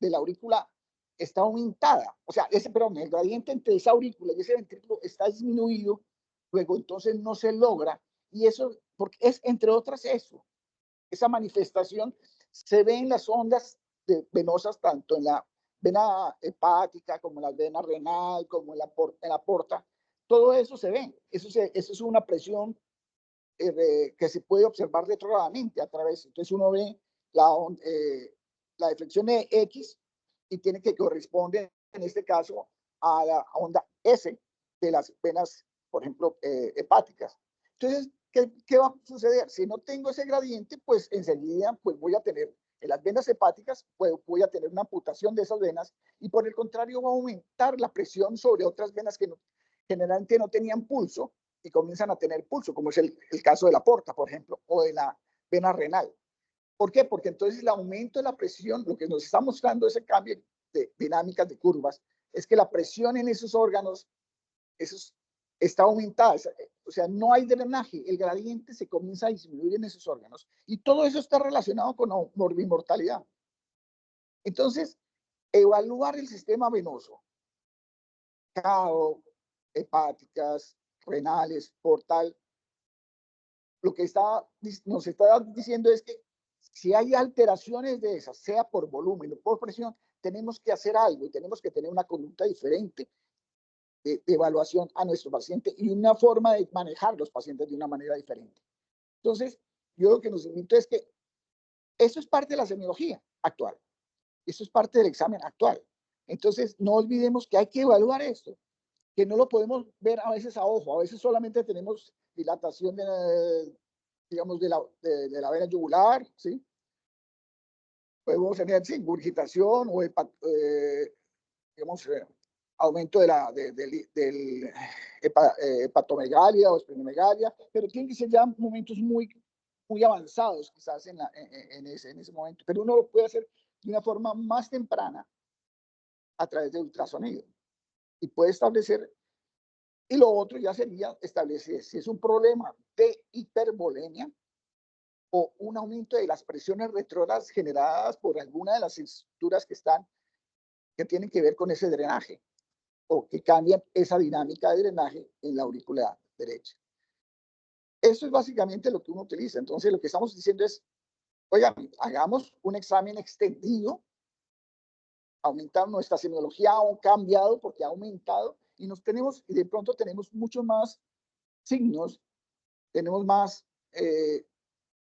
de la aurícula está aumentada, o sea, el gradiente entre esa aurícula y ese ventrículo está disminuido, luego entonces no se logra, y eso, porque es entre otras eso, esa manifestación se ve en las ondas venosas, tanto en la vena hepática, como en la vena renal, como en la porta, todo eso se ve, eso es una presión que se puede observar retrogradamente a través, entonces uno ve la deflexión de X y tiene que corresponde en este caso a la onda S de las venas, por ejemplo, hepáticas. Entonces, ¿qué va a suceder? Si no tengo ese gradiente, pues enseguida pues voy a tener en las venas hepáticas, pues voy a tener una amputación de esas venas y por el contrario va a aumentar la presión sobre otras venas que generalmente no tenían pulso y comienzan a tener pulso, como es el caso de la porta, por ejemplo, o de la vena renal. ¿Por qué? Porque entonces el aumento de la presión, lo que nos está mostrando ese cambio de dinámicas de curvas, es que la presión en esos órganos está aumentada. O sea, no hay drenaje, el gradiente se comienza a disminuir en esos órganos. Y todo eso está relacionado con la morbimortalidad. Entonces, evaluar el sistema venoso, hepáticas, renales, portal, lo que nos está diciendo es que si hay alteraciones de esas, sea por volumen o por presión, tenemos que hacer algo y tenemos que tener una conducta diferente de evaluación a nuestro paciente y una forma de manejar los pacientes de una manera diferente. Entonces, yo lo que nos invito es que eso es parte de la semiología actual. Eso es parte del examen actual. Entonces, no olvidemos que hay que evaluar esto, que no lo podemos ver a veces a ojo. A veces solamente tenemos dilatación digamos, de la vena yugular, ¿sí? Podemos tener ingurgitación o digamos, aumento del hepatomegalia o esplenomegalia, pero tienen que ser ya momentos muy avanzados quizás en ese momento, pero uno lo puede hacer de una forma más temprana a través de ultrasonido y puede establecer. Y lo otro ya sería establecer si es un problema de hipervolemia o un aumento de las presiones retrógradas generadas por alguna de las estructuras que tienen que ver con ese drenaje o que cambian esa dinámica de drenaje en la aurícula derecha. Eso es básicamente lo que uno utiliza. Entonces, lo que estamos diciendo es, oigan, hagamos un examen extendido, aumentar nuestra semiología, ha cambiado porque ha aumentado y de pronto tenemos muchos más signos, tenemos más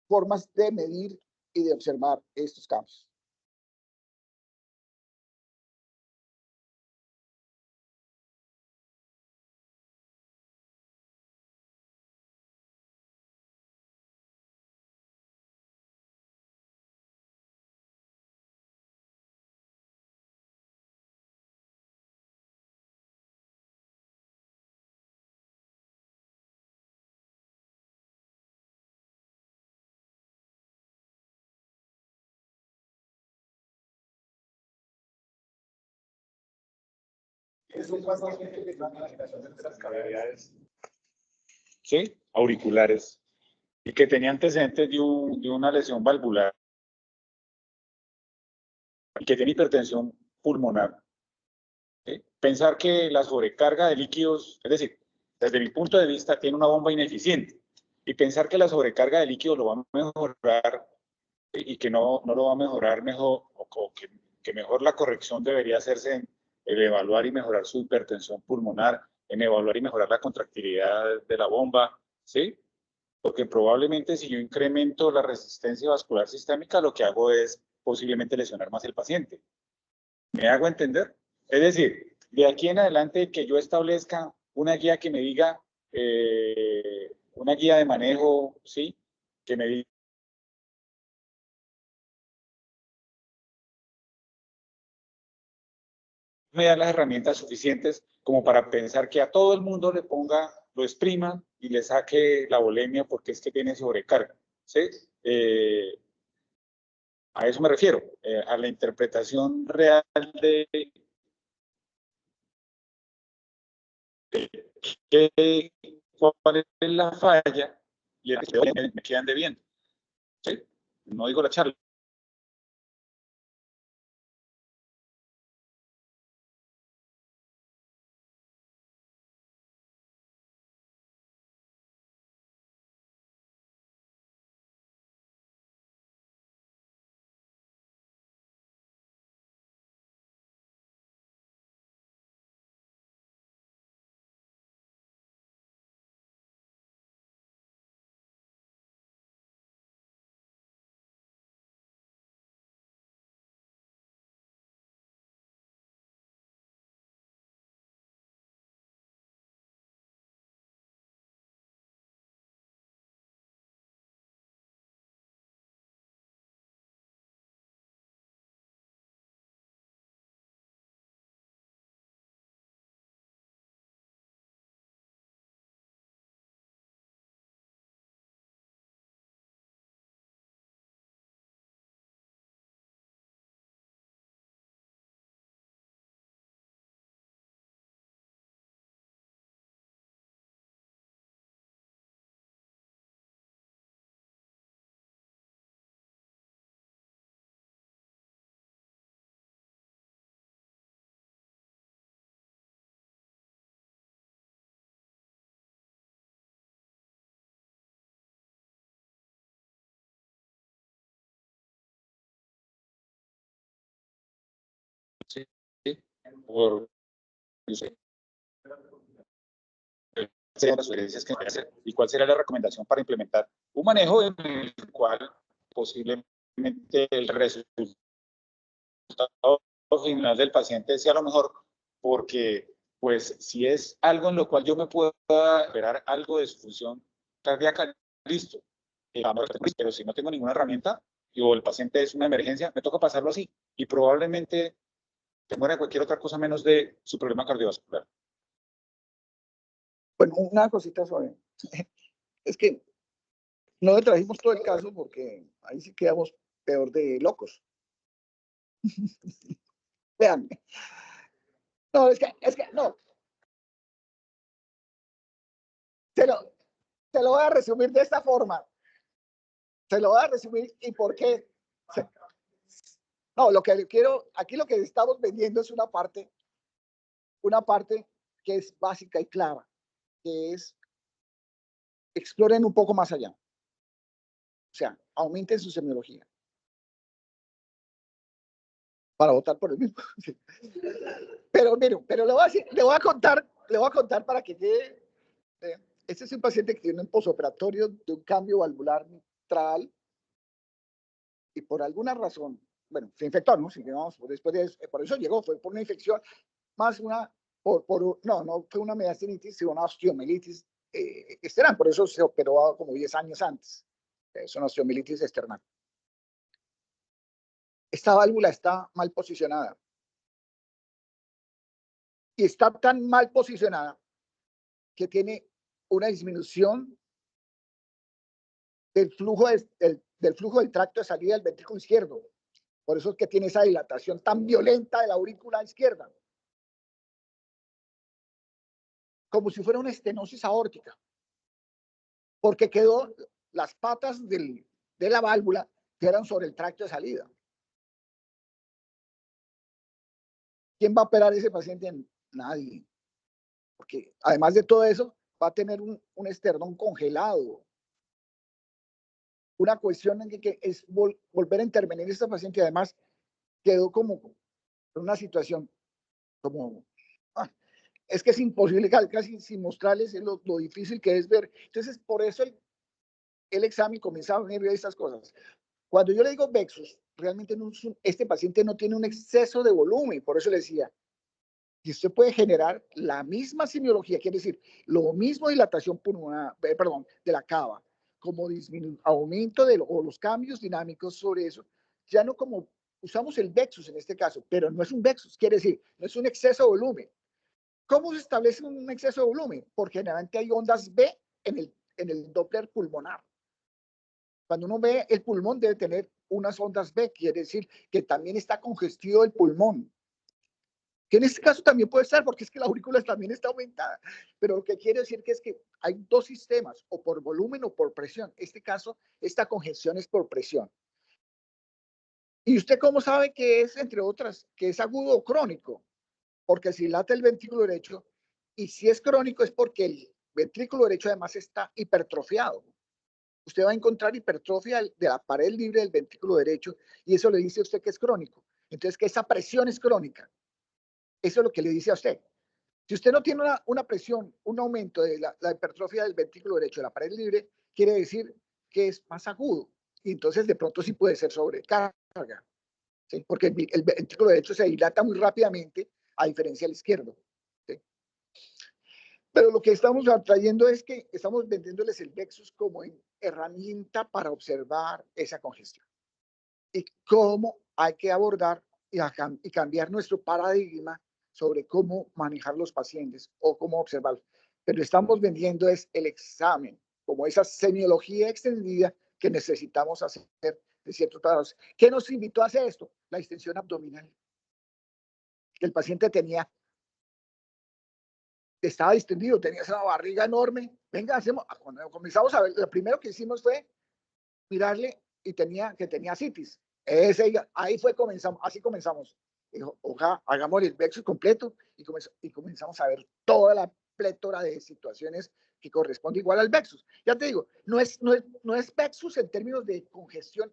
formas de medir y de observar estos cambios. Es un paciente que tiene una afectación de nuestras cavidades, ¿sí? Auriculares, y que tenía antecedentes de una lesión valvular y que tiene hipertensión pulmonar. ¿Sí? Pensar que la sobrecarga de líquidos, es decir, desde mi punto de vista, tiene una bomba ineficiente, y pensar que la sobrecarga de líquidos lo va a mejorar y que no lo va a mejorar mejor, o que mejor la corrección debería hacerse en evaluar y mejorar su hipertensión pulmonar, en evaluar y mejorar la contractilidad de la bomba, ¿sí? Porque probablemente si yo incremento la resistencia vascular sistémica, lo que hago es posiblemente lesionar más el paciente. ¿Me hago entender? Es decir, de aquí en adelante que yo establezca una guía que me diga, una guía de manejo, ¿sí? Que me diga me da las herramientas suficientes como para pensar que a todo el mundo le ponga, lo exprima y le saque la volemia porque es que tiene sobrecarga, ¿sí? A eso me refiero, a la interpretación real de cuál es la falla y el que me quedan debiendo, ¿sí? No digo la charla. Sí, sí, por serían las sugerencias que me hacer y cuál sería la recomendación para implementar un manejo en el cual posiblemente el resultado final del paciente sea lo mejor, porque pues si es algo en lo cual yo me pueda esperar algo de su función cardíaca, listo, pero si no tengo ninguna herramienta o el paciente es una emergencia, me toca pasarlo así y probablemente te muera cualquier otra cosa menos de su problema cardiovascular. Bueno, una cosita sobre. Es que no le trajimos todo el caso porque ahí sí quedamos peor de locos. Vean. No, es que no. Te lo voy a resumir de esta forma. Se lo voy a resumir y por qué. No, lo que quiero, aquí lo que estamos vendiendo es una parte que es básica y clara, que es exploren un poco más allá. O sea, aumenten su semiología para votar por el mismo. Pero miren, pero le voy a contar para que quede. Este es un paciente que tiene un posoperatorio de un cambio valvular mitral y por alguna razón, bueno, se infectó, ¿no? Vamos, después de, por eso llegó, fue por una infección, más una, no fue una mediastinitis, sino una osteomielitis externa, por eso se operó como 10 años antes. Es una osteomielitis externa. Esta válvula está mal posicionada. Y está tan mal posicionada que tiene una disminución del flujo, del flujo del tracto de salida del ventrículo izquierdo. Por eso es que tiene esa dilatación tan violenta de la aurícula izquierda. como si fuera una estenosis aórtica, porque quedó las patas de la válvula quedan sobre el tracto de salida. ¿Quién va a operar a ese paciente? Nadie. Porque además de todo eso, va a tener un esternón congelado. Una cuestión en que es volver a intervenir este paciente, y además quedó como en una situación como... es que es imposible casi sin mostrarles lo difícil que es ver. Entonces, por eso el examen comienza a venir de estas cosas. Cuando yo le digo VEXUS, realmente este paciente no tiene un exceso de volumen, por eso le decía, y usted puede generar la misma semiología, quiere decir, lo mismo dilatación pulmonar, de la cava, como aumento o los cambios dinámicos sobre eso, ya no como usamos el VEXUS en este caso, pero no es un VEXUS, quiere decir, no es un exceso de volumen. ¿Cómo se establece un exceso de volumen? Porque generalmente hay ondas B en el Doppler pulmonar. Cuando uno ve el pulmón debe tener unas ondas B, quiere decir que también está congestivo el pulmón. Que en este caso también puede estar, porque es que la aurícula también está aumentada. Pero lo que quiere decir que es que hay dos sistemas, o por volumen o por presión. En este caso, esta congestión es por presión. ¿Y usted cómo sabe que es, entre otras, que es agudo o crónico? Porque si late el ventrículo derecho, y si es crónico es porque el ventrículo derecho además está hipertrofiado. Usted va a encontrar hipertrofia de la pared libre del ventrículo derecho, y eso le dice a usted que es crónico. Entonces, que esa presión es crónica. Eso es lo que le dice a usted. Si usted no tiene una presión, un aumento de la hipertrofia del ventrículo derecho de la pared libre, quiere decir que es más agudo. Y entonces de pronto sí puede ser sobrecarga. ¿Sí? Porque el ventrículo derecho se dilata muy rápidamente, a diferencia del izquierdo. ¿Sí? Pero lo que estamos trayendo es que estamos vendiéndoles el VEXUS como herramienta para observar esa congestión. Y cómo hay que abordar y cambiar nuestro paradigma sobre cómo manejar los pacientes o cómo observarlos. Pero estamos vendiendo es el examen, como esa semiología extendida que necesitamos hacer de ciertos parámetros. ¿Qué nos invitó a hacer esto? La distensión abdominal. El paciente estaba distendido, tenía esa barriga enorme. Venga, cuando comenzamos a ver, lo primero que hicimos fue mirarle y tenía citis. Ahí así comenzamos. Dijo, ojalá, hagamos el VEXUS completo y comenzamos a ver toda la plétora de situaciones que corresponde igual al VEXUS. Ya te digo, no es VEXUS en términos de congestión,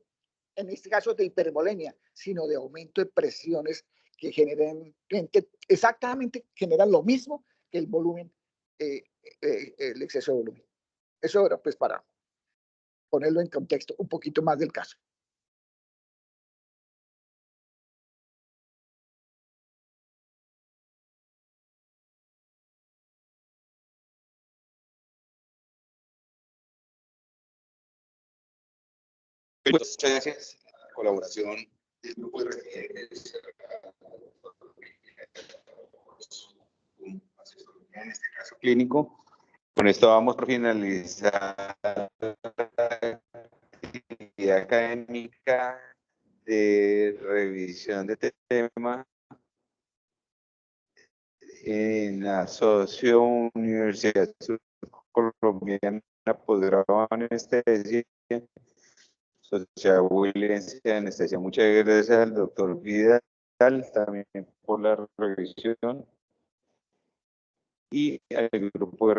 en este caso de hipervolemia, sino de aumento de presiones que exactamente generan lo mismo que el volumen, el exceso de volumen. Eso era pues para ponerlo en contexto un poquito más del caso. Muchas gracias. Colaboración del grupo de residentes, en este caso clínico. Con esto vamos por finalizar la actividad académica de revisión de este tema en la Universidad Colombiana Posgrado en Anestesia, Sociedad Willense de Anestesia. Muchas gracias al doctor Vidal también por la revisión y al grupo de